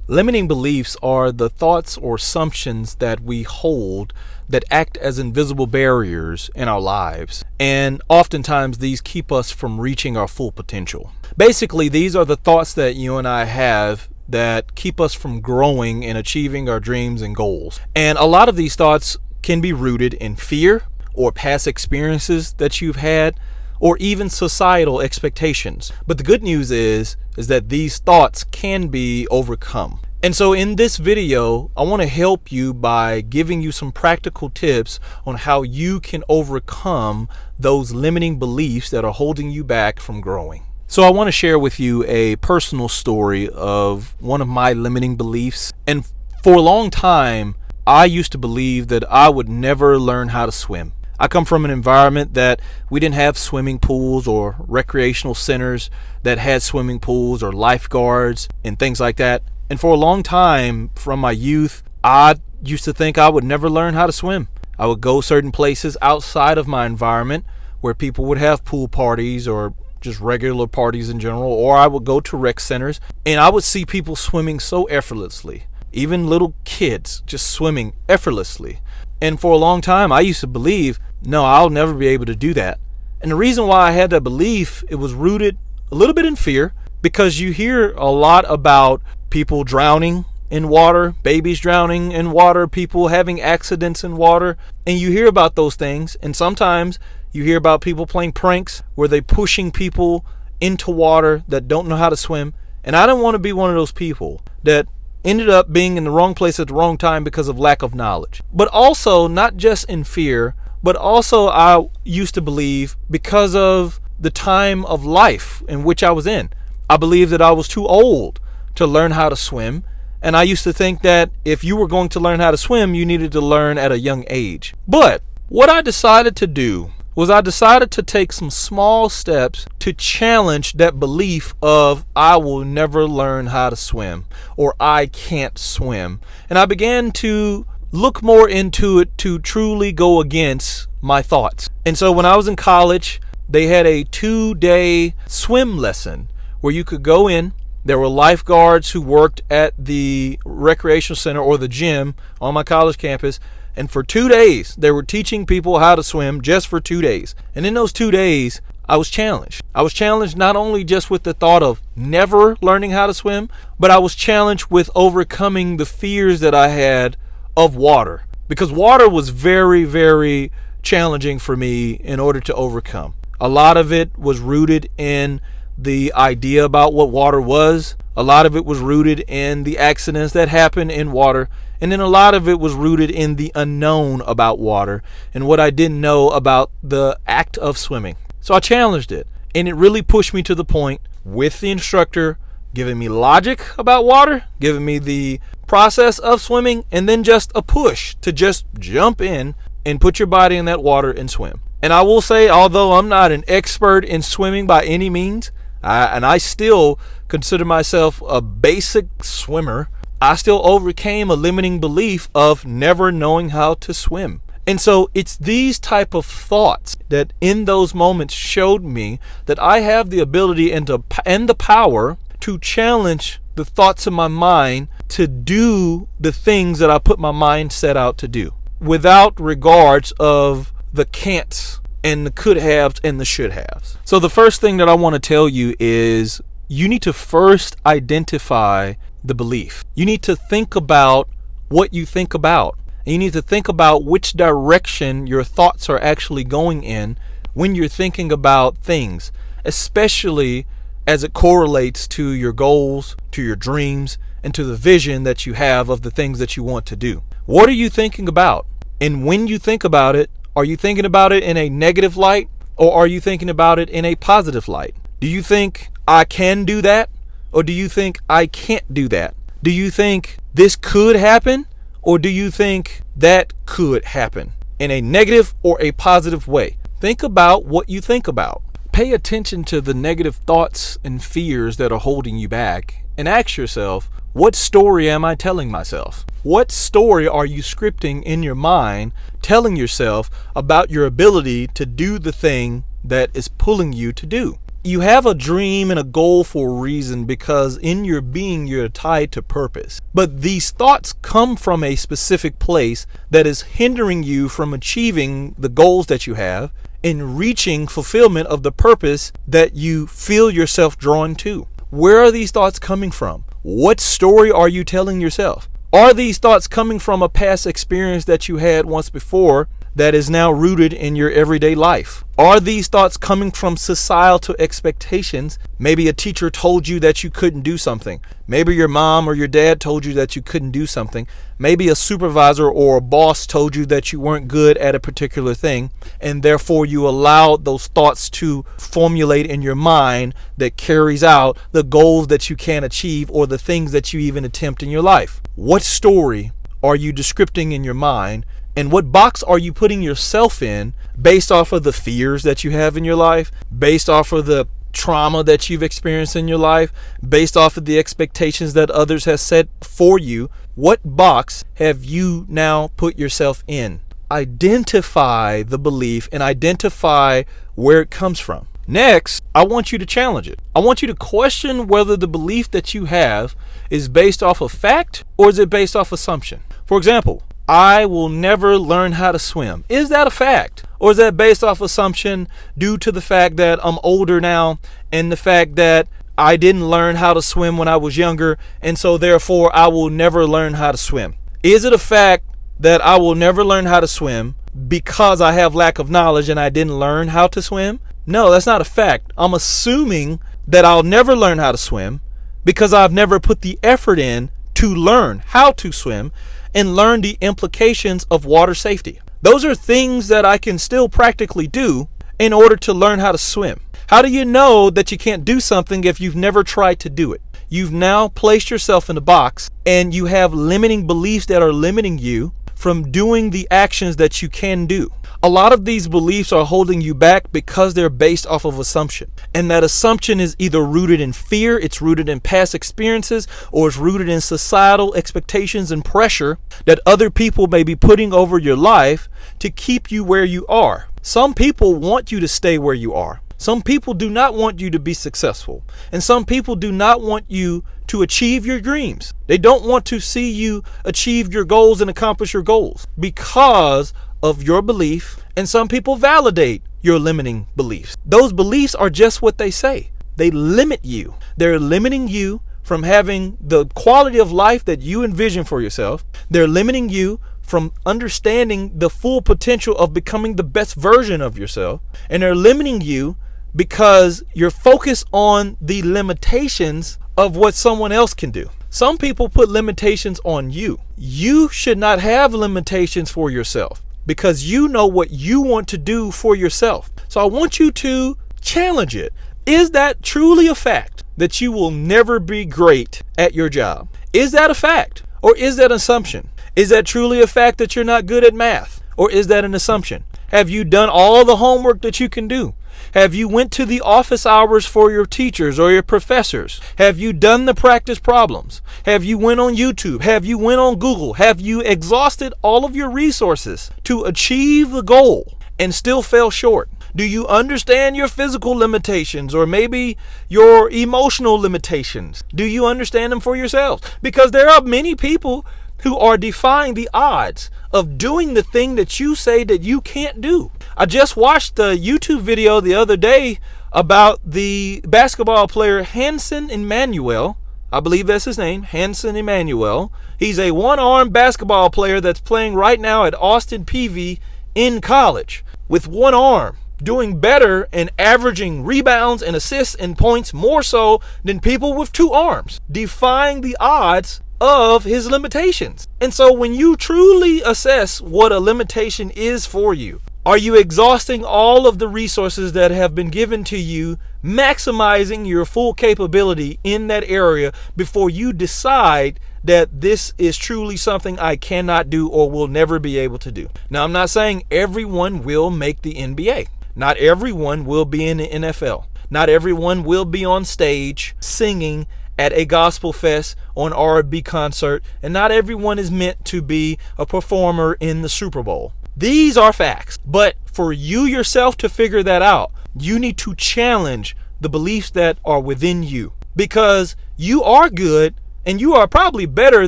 Limiting beliefs are the thoughts or assumptions that we hold that act as invisible barriers in our lives, and oftentimes these keep us from reaching our full potential. Basically, these are the thoughts that you and I have that keep us from growing and achieving our dreams and goals. And a lot of these thoughts can be rooted in fear or past experiences that you've had, or even societal expectations. But the good news is that these thoughts can be overcome. And so in this video, I want to help you by giving you some practical tips on how you can overcome those limiting beliefs that are holding you back from growing. So I want to share with you a personal story of one of my limiting beliefs. And for a long time, I used to believe that I would never learn how to swim. I come from an environment that we didn't have swimming pools or recreational centers that had swimming pools or lifeguards and things like that. And for a long time, from my youth, I used to think I would never learn how to swim. I would go certain places outside of my environment where people would have pool parties or just regular parties in general, or I would go to rec centers and I would see people swimming so effortlessly, even little kids just swimming effortlessly. And for a long time, I used to believe, no, I'll never be able to do that. And the reason why I had that belief, it was rooted a little bit in fear, because you hear a lot about people drowning in water, babies drowning in water, people having accidents in water, and you hear about those things. And sometimes you hear about people playing pranks where they're pushing people into water that don't know how to swim. And I don't want to be one of those people that ended up being in the wrong place at the wrong time because of lack of knowledge. But also, not just in fear, but also I used to believe because of the time of life in which I was in. I believed that I was too old to learn how to swim. And I used to think that if you were going to learn how to swim, you needed to learn at a young age. But what I decided to do was I decided to take some small steps to challenge that belief of I will never learn how to swim or I can't swim. And I began to look more into it to truly go against my thoughts. And so when I was in college, they had a 2-day swim lesson where you could go in. There were lifeguards who worked at the recreational center or the gym on my college campus. And for 2 days, they were teaching people how to swim just for 2 days. And in those 2 days, I was challenged. I was challenged not only just with the thought of never learning how to swim, but I was challenged with overcoming the fears that I had of water. Because water was very, very challenging for me in order to overcome. A lot of it was rooted in the idea about what water was. A lot of it was rooted in the accidents that happened in water. And then a lot of it was rooted in the unknown about water and what I didn't know about the act of swimming. So I challenged it, and it really pushed me to the point with the instructor giving me logic about water, giving me the process of swimming, and then just a push to just jump in and put your body in that water and swim. And I will say, although I'm not an expert in swimming by any means, and I still consider myself a basic swimmer, I still overcame a limiting belief of never knowing how to swim. And so it's these type of thoughts that in those moments showed me that I have the ability and the power to challenge the thoughts of my mind to do the things that I put my mind set out to do, without regards of the can'ts and the could haves and the should haves. So the first thing that I want to tell you is you need to first identify the belief. You need to think about what you think about. And you need to think about which direction your thoughts are actually going in when you're thinking about things, especially as it correlates to your goals, to your dreams, and to the vision that you have of the things that you want to do. What are you thinking about? And when you think about it, are you thinking about it in a negative light, or are you thinking about it in a positive light? Do you think I can do that? Or do you think I can't do that? Do you think this could happen? Or do you think that could happen in a negative or a positive way? Think about what you think about. Pay attention to the negative thoughts and fears that are holding you back and ask yourself, what story am I telling myself? What story are you scripting in your mind, telling yourself about your ability to do the thing that is pulling you to do? You have a dream and a goal for a reason, because in your being you're tied to purpose. But these thoughts come from a specific place that is hindering you from achieving the goals that you have and reaching fulfillment of the purpose that you feel yourself drawn to. Where are these thoughts coming from? What story are you telling yourself? Are these thoughts coming from a past experience that you had once before that is now rooted in your everyday life? Are these thoughts coming from societal expectations? Maybe a teacher told you that you couldn't do something. Maybe your mom or your dad told you that you couldn't do something. Maybe a supervisor or a boss told you that you weren't good at a particular thing, and therefore you allowed those thoughts to formulate in your mind that carries out the goals that you can achieve or the things that you even attempt in your life. What story are you descripting in your mind? And what box are you putting yourself in based off of the fears that you have in your life, based off of the trauma that you've experienced in your life, based off of the expectations that others have set for you? What box have you now put yourself in? Identify the belief and identify where it comes from. Next, I want you to challenge it. I want you to question whether the belief that you have is based off of fact or is it based off assumption. For example, I will never learn how to swim. Is that a fact? Or is that based off assumption due to the fact that I'm older now and the fact that I didn't learn how to swim when I was younger, and so therefore I will never learn how to swim? Is it a fact that I will never learn how to swim because I have lack of knowledge and I didn't learn how to swim? No, that's not a fact. I'm assuming that I'll never learn how to swim because I've never put the effort in to learn how to swim and learn the implications of water safety. Those are things that I can still practically do in order to learn how to swim. How do you know that you can't do something if you've never tried to do it? You've now placed yourself in a box and you have limiting beliefs that are limiting you from doing the actions that you can do. A lot of these beliefs are holding you back because they're based off of assumption. And that assumption is either rooted in fear, it's rooted in past experiences, or it's rooted in societal expectations and pressure that other people may be putting over your life to keep you where you are. Some people want you to stay where you are. Some people do not want you to be successful. And some people do not want you to achieve your dreams. They don't want to see you achieve your goals and accomplish your goals because of your belief. And some people validate your limiting beliefs. Those beliefs are just what they say. They limit you. They're limiting you from having the quality of life that you envision for yourself. They're limiting you from understanding the full potential of becoming the best version of yourself. And they're limiting you because you're focused on the limitations of what someone else can do. Some people put limitations on you. You should not have limitations for yourself because you know what you want to do for yourself. So I want you to challenge it. Is that truly a fact that you will never be great at your job? Is that a fact? Or is that an assumption? Is that truly a fact that you're not good at math? Or is that an assumption? Have you done all the homework that you can do? Have you went to the office hours for your teachers or your professors? Have you done the practice problems? Have you went on YouTube? Have you went on Google? Have you exhausted all of your resources to achieve the goal and still fell short? Do you understand your physical limitations or maybe your emotional limitations? Do you understand them for yourselves? Because there are many people who are defying the odds of doing the thing that you say that you can't do. I just watched a YouTube video the other day about the basketball player Hanson Emmanuel. I believe that's his name, Hanson Emmanuel. He's a one-armed basketball player that's playing right now at Austin Peay in college with one arm, doing better and averaging rebounds and assists and points more so than people with two arms, defying the odds of his limitations. And so when you truly assess what a limitation is for you, are you exhausting all of the resources that have been given to you, maximizing your full capability in that area before you decide that this is truly something I cannot do or will never be able to do? Now, I'm not saying everyone will make the NBA. Not everyone will be in the NFL. Not everyone will be on stage singing at a gospel fest or an R&B concert, and not everyone is meant to be a performer in the Super Bowl. These are facts, but for you yourself to figure that out, you need to challenge the beliefs that are within you, because you are good and you are probably better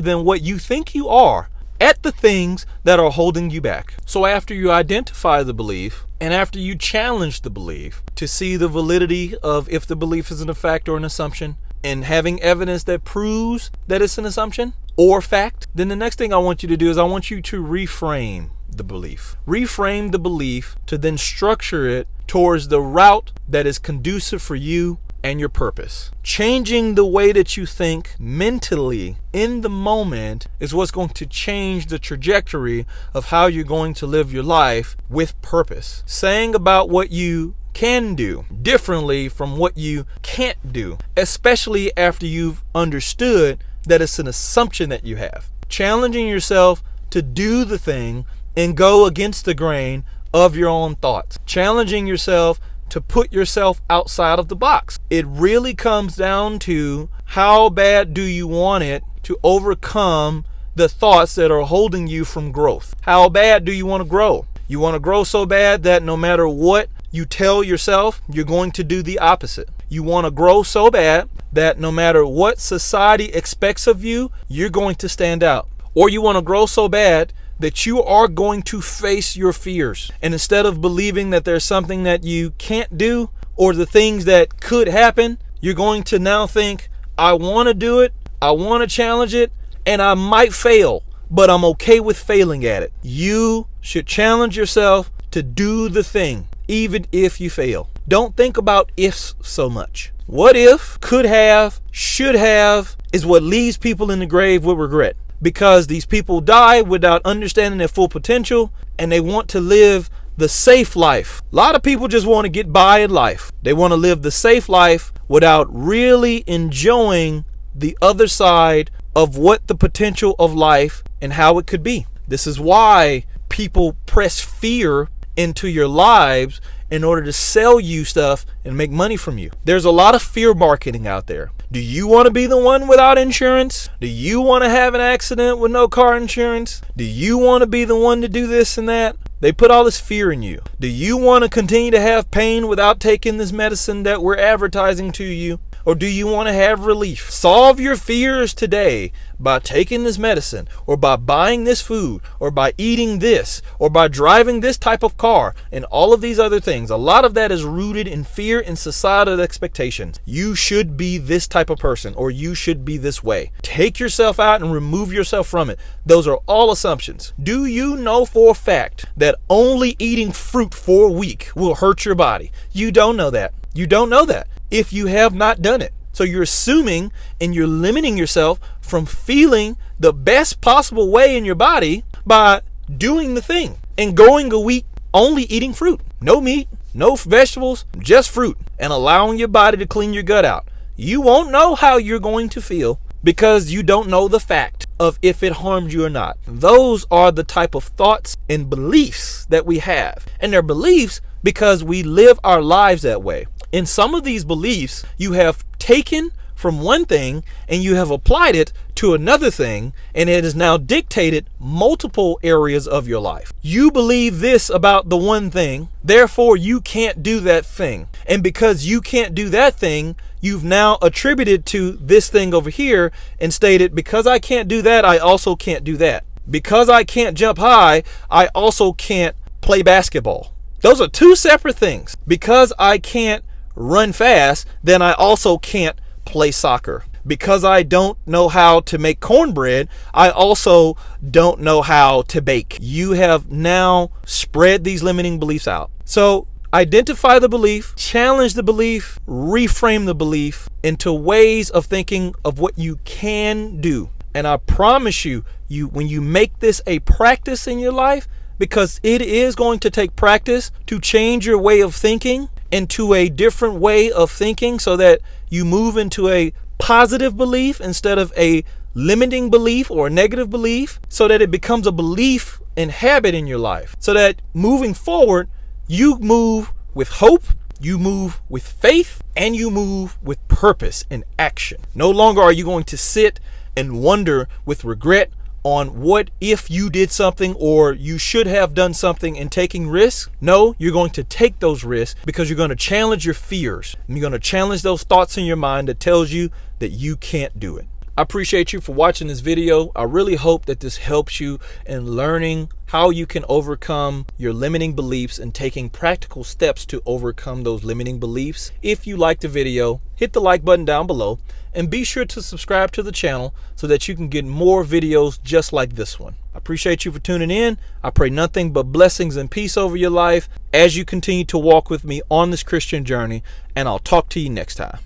than what you think you are at the things that are holding you back. So after you identify the belief and after you challenge the belief to see the validity of if the belief is a fact or an assumption, and having evidence that proves that it's an assumption or fact, then the next thing I want you to do is I want you to reframe the belief. Reframe the belief to then structure it towards the route that is conducive for you and your purpose. Changing the way that you think mentally in the moment is what's going to change the trajectory of how you're going to live your life with purpose. Saying about what you can do differently from what you can't do, especially after you've understood that it's an assumption that you have. Challenging yourself to do the thing and go against the grain of your own thoughts. Challenging yourself to put yourself outside of the box. It really comes down to how bad do you want it to overcome the thoughts that are holding you from growth. How bad do you want to grow? You want to grow so bad that no matter what you tell yourself, you're going to do the opposite. You want to grow so bad that no matter what society expects of you, you're going to stand out. Or you want to grow so bad that you are going to face your fears. And instead of believing that there's something that you can't do or the things that could happen, you're going to now think, I want to do it, I want to challenge it, and I might fail, but I'm okay with failing at it. You should challenge yourself to do the thing, even if you fail. Don't think about ifs so much. What if, could have, should have is what leaves people in the grave with regret. Because these people die without understanding their full potential and they want to live the safe life. A lot of people just want to get by in life. They want to live the safe life without really enjoying the other side of what the potential of life and how it could be. This is why people press fear into your lives in order to sell you stuff and make money from you. There's a lot of fear marketing out there. Do you want to be the one without insurance? Do you want to have an accident with no car insurance? Do you want to be the one to do this and that? They put all this fear in you. Do you want to continue to have pain without taking this medicine that we're advertising to you? Or do you want to have relief? Solve your fears today by taking this medicine, or by buying this food, or by eating this, or by driving this type of car, and all of these other things. A lot of that is rooted in fear and societal expectations. You should be this type of person, or you should be this way. Take yourself out and remove yourself from it. Those are all assumptions. Do you know for a fact that only eating fruit for a week will hurt your body? You don't know that. You don't know that if you have not done it. So you're assuming and you're limiting yourself from feeling the best possible way in your body by doing the thing and going a week only eating fruit. No meat, no vegetables, just fruit, and allowing your body to clean your gut out. You won't know how you're going to feel because you don't know the fact of if it harmed you or not. Those are the type of thoughts and beliefs that we have. And they're beliefs because we live our lives that way. In some of these beliefs, you have taken from one thing and you have applied it to another thing, and it has now dictated multiple areas of your life. You believe this about the one thing, therefore you can't do that thing. And because you can't do that thing, you've now attributed to this thing over here and stated, because I can't do that, I also can't do that. Because I can't jump high, I also can't play basketball. Those are two separate things. Because I can't run fast, then I also can't play soccer. Because I don't know how to make cornbread, I also don't know how to bake. You have now spread these limiting beliefs out. So identify the belief, challenge the belief, reframe the belief into ways of thinking of what you can do. And I promise you, when you make this a practice in your life, because it is going to take practice to change your way of thinking into a different way of thinking, so that you move into a positive belief instead of a limiting belief or a negative belief, so that it becomes a belief and habit in your life, so that moving forward, you move with hope, you move with faith, and you move with purpose and action. No longer are you going to sit and wonder with regret on what if you did something or you should have done something and taking risks. No, you're going to take those risks because you're going to challenge your fears. And you're going to challenge those thoughts in your mind that tells you that you can't do it. I appreciate you for watching this video. I really hope that this helps you in learning how you can overcome your limiting beliefs and taking practical steps to overcome those limiting beliefs. If you liked the video, hit the like button down below and be sure to subscribe to the channel so that you can get more videos just like this one. I appreciate you for tuning in. I pray nothing but blessings and peace over your life as you continue to walk with me on this Christian journey, and I'll talk to you next time.